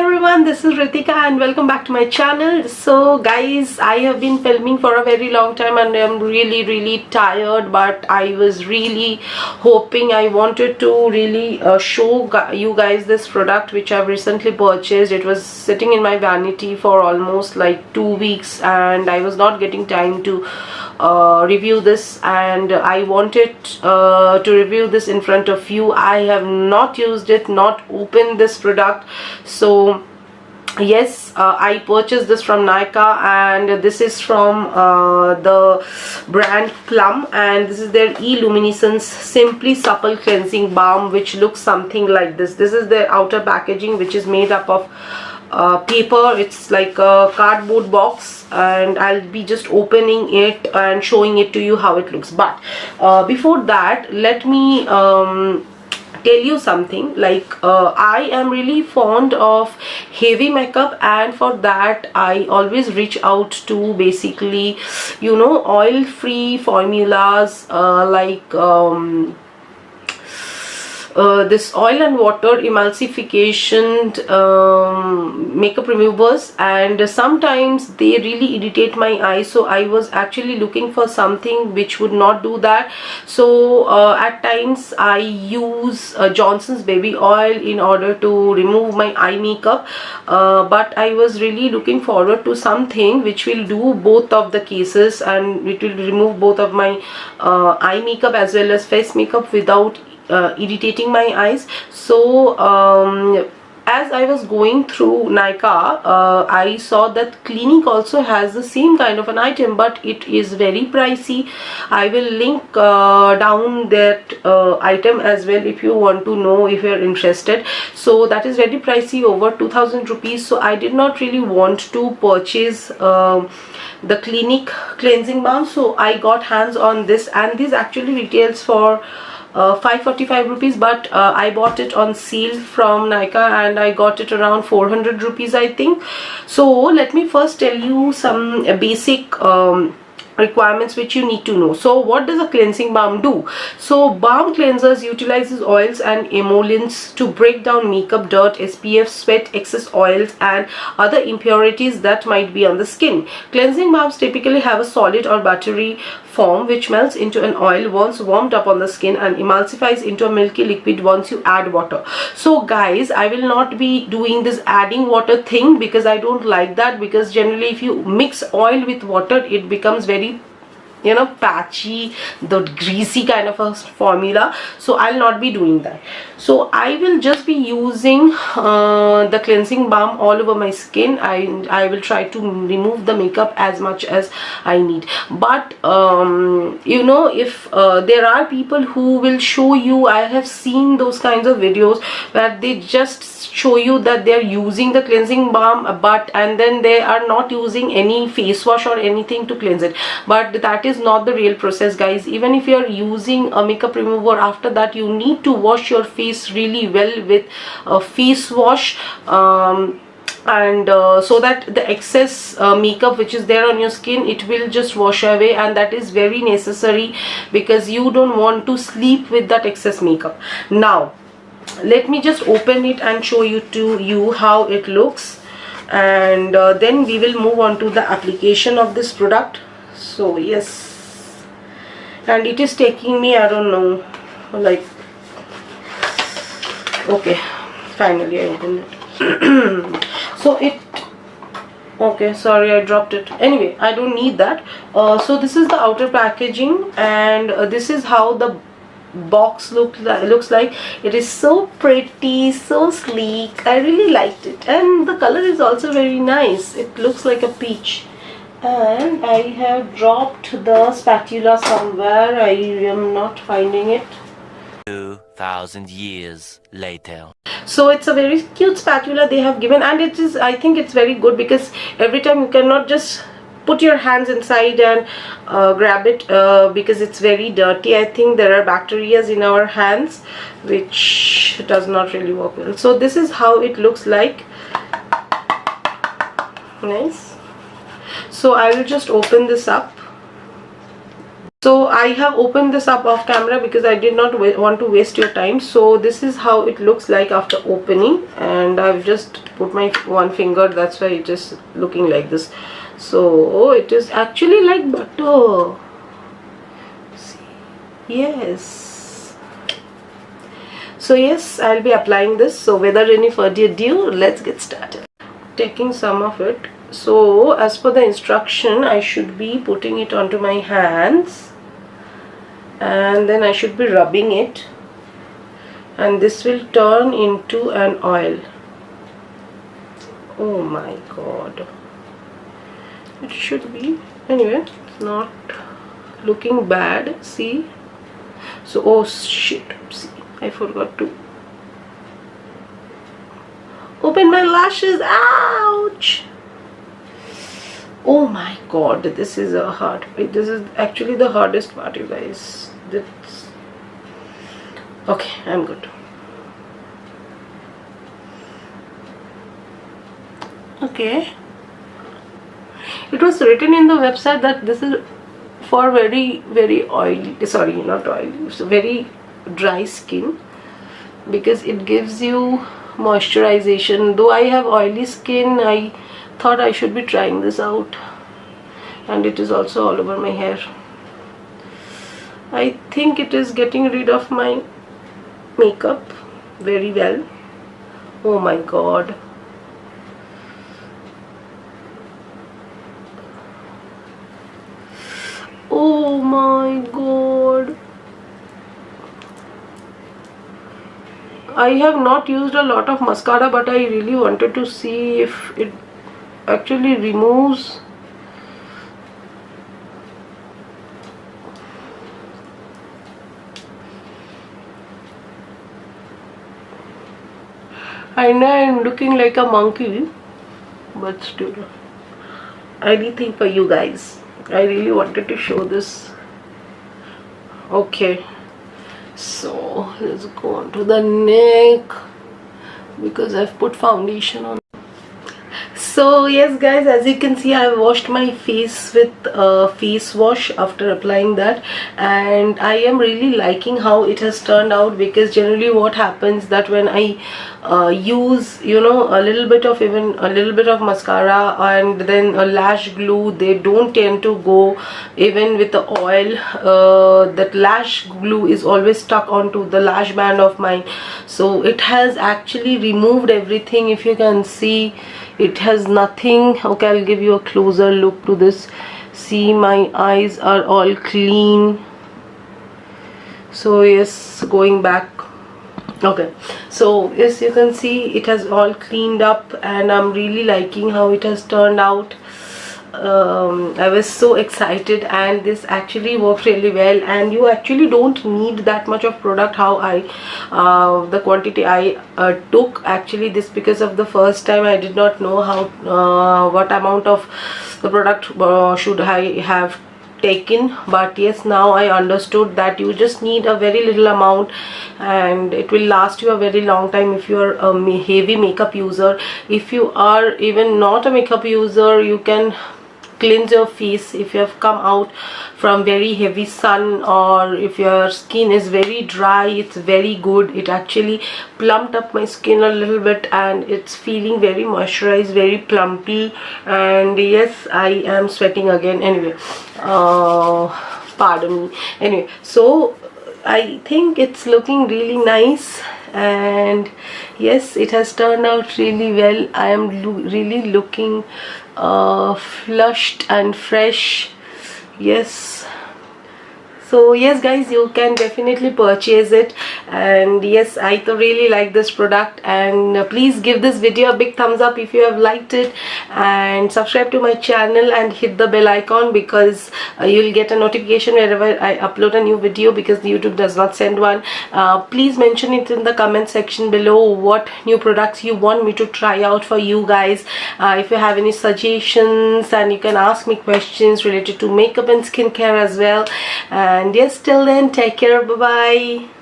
everyone, this is Ritika and welcome back to my channel. So guys, I have been filming for a very long time and I'm really tired, but I was really hoping, I wanted to really show you guys this product which I've recently purchased. It was sitting in my vanity for almost like 2 weeks and I was not getting time to review this, and I wanted to review this in front of you. I have not used it, not opened this product. So yes, I purchased this from Nykaa, and this is from the brand Plum, and this is their E-Luminescence Simply Supple Cleansing Balm, which looks something like this. This is their outer packaging, which is made up of paper. It's like a cardboard box, and I'll be just opening it and showing it to you how it looks. But before that, let me tell you something. Like I am really fond of heavy makeup, and for that I always reach out to basically, you know, oil free formulas like this oil and water emulsification makeup removers, and sometimes they really irritate my eyes. So I was actually looking for something which would not do that. So at times I use Johnson's baby oil in order to remove my eye makeup, but I was really looking forward to something which will do both of the cases, and it will remove both of my eye makeup as well as face makeup without irritating my eyes. So as I was going through Nykaa, I saw that Clinique also has the same kind of an item, but it is very pricey. I will link down that item as well if you want to know, if you are interested. So that is very pricey, over 2000 rupees. So I did not really want to purchase the Clinique cleansing balm, so I got hands on this, and this actually retails for 545 rupees, but I bought it on sale from Nykaa and I got it around 400 rupees, I think. So let me first tell you some basic requirements which you need to know. So what does a cleansing balm do? So balm cleansers utilizes oils and emollients to break down makeup, dirt, SPF, sweat, excess oils and other impurities that might be on the skin. Cleansing balms typically have a solid or buttery form which melts into an oil once warmed up on the skin and emulsifies into a milky liquid once you add water. So guys, I will not be doing this adding water thing because I don't like that, because generally if you mix oil with water it becomes very, you know, patchy, the greasy kind of a formula. So I'll not be doing that. So I will just be using the cleansing balm all over my skin. I will try to remove the makeup as much as I need. But you know, if there are people who will show you, I have seen those kinds of videos where they just show you that they are using the cleansing balm, and then they are not using any face wash or anything to cleanse it. But that is not the real process, guys. Even if you are using a makeup remover, after that you need to wash your face really well with a face wash, and so that the excess makeup which is there on your skin, it will just wash away, and that is very necessary because you don't want to sleep with that excess makeup. Now let me just open it and show you how it looks, and then we will move on to the application of this product. So yes, and it is taking me, I don't know, like, okay, finally I opened it. So it, okay, sorry, I dropped it. Anyway, I don't need that. So this is the outer packaging, and this is how the box looks like. It is so pretty, so sleek. I really liked it, and the color is also very nice. It looks like a peach. And I have dropped the spatula somewhere. I am not finding it. 2000 years later. So it's a very cute spatula they have given, and it is, I think it's very good because every time you cannot just put your hands inside and grab it because it's very dirty. I think there are bacteria in our hands which does not really work well. So this is how it looks like. Nice. So I will just open this up. So I have opened this up off camera because I did not want to waste your time. So this is how it looks like after opening, and I've just put my one finger, that's why it is looking like this. So it is actually like butter. See? Yes. So yes, I'll be applying this. So without any further ado, let's get started. Taking some of it. So as per the instruction, I should be putting it onto my hands, and then I should be rubbing it, and this will turn into an oil. Oh my god, it should be, anyway, it's not looking bad. See, so oh shit, see, I forgot to open my lashes. Ouch. Oh my god, this is a hard, this is actually the hardest part, you guys. That's okay, I'm good. Okay, it was written in the website that this is for very oily, sorry, not oily, it's very dry skin, because it gives you moisturization. Though I have oily skin, I thought I should be trying this out, and it is also all over my hair. I think it is getting rid of my makeup very well. Oh my god. Oh my god. I have not used a lot of mascara, but I really wanted to see if it actually removes. I know I'm looking like a monkey, but still, anything for you guys. I really wanted to show this. Okay, so let's go on to the neck, because I've put foundation on. So yes guys, as you can see, I washed my face with face wash after applying that, and I am really liking how it has turned out, because generally what happens that when I use, you know, a little bit of mascara and then a lash glue, they don't tend to go even with the oil. That lash glue is always stuck onto the lash band of mine, so it has actually removed everything. If you can see, it has nothing. Okay, I'll give you a closer look to this. See, my eyes are all clean. So yes, going back. Okay, so yes, you can see it has all cleaned up, and I'm really liking how it has turned out. I was so excited, and this actually worked really well, and you actually don't need that much of product. How I the quantity I took, actually this, because of the first time I did not know how what amount of the product should I have taken, but yes, now I understood that you just need a very little amount, and it will last you a very long time if you are a heavy makeup user. If you are even not a makeup user, you can cleanse your face if you have come out from very heavy sun, or if your skin is very dry. It's very good. It actually plumped up my skin a little bit, and it's feeling very moisturized, very plumpy. And yes, I am sweating again. Anyway, pardon me. Anyway, so I think it's looking really nice, and yes, it has turned out really well. I am really looking flushed and fresh. Yes, so yes guys, you can definitely purchase it, and yes, I really like this product. And please give this video a big thumbs up if you have liked it, and subscribe to my channel and hit the bell icon, because you'll get a notification wherever I upload a new video, because YouTube does not send one. Please mention it in the comment section below what new products you want me to try out for you guys. If you have any suggestions, and you can ask me questions related to makeup and skincare as well. And yes, till then, take care. Bye bye.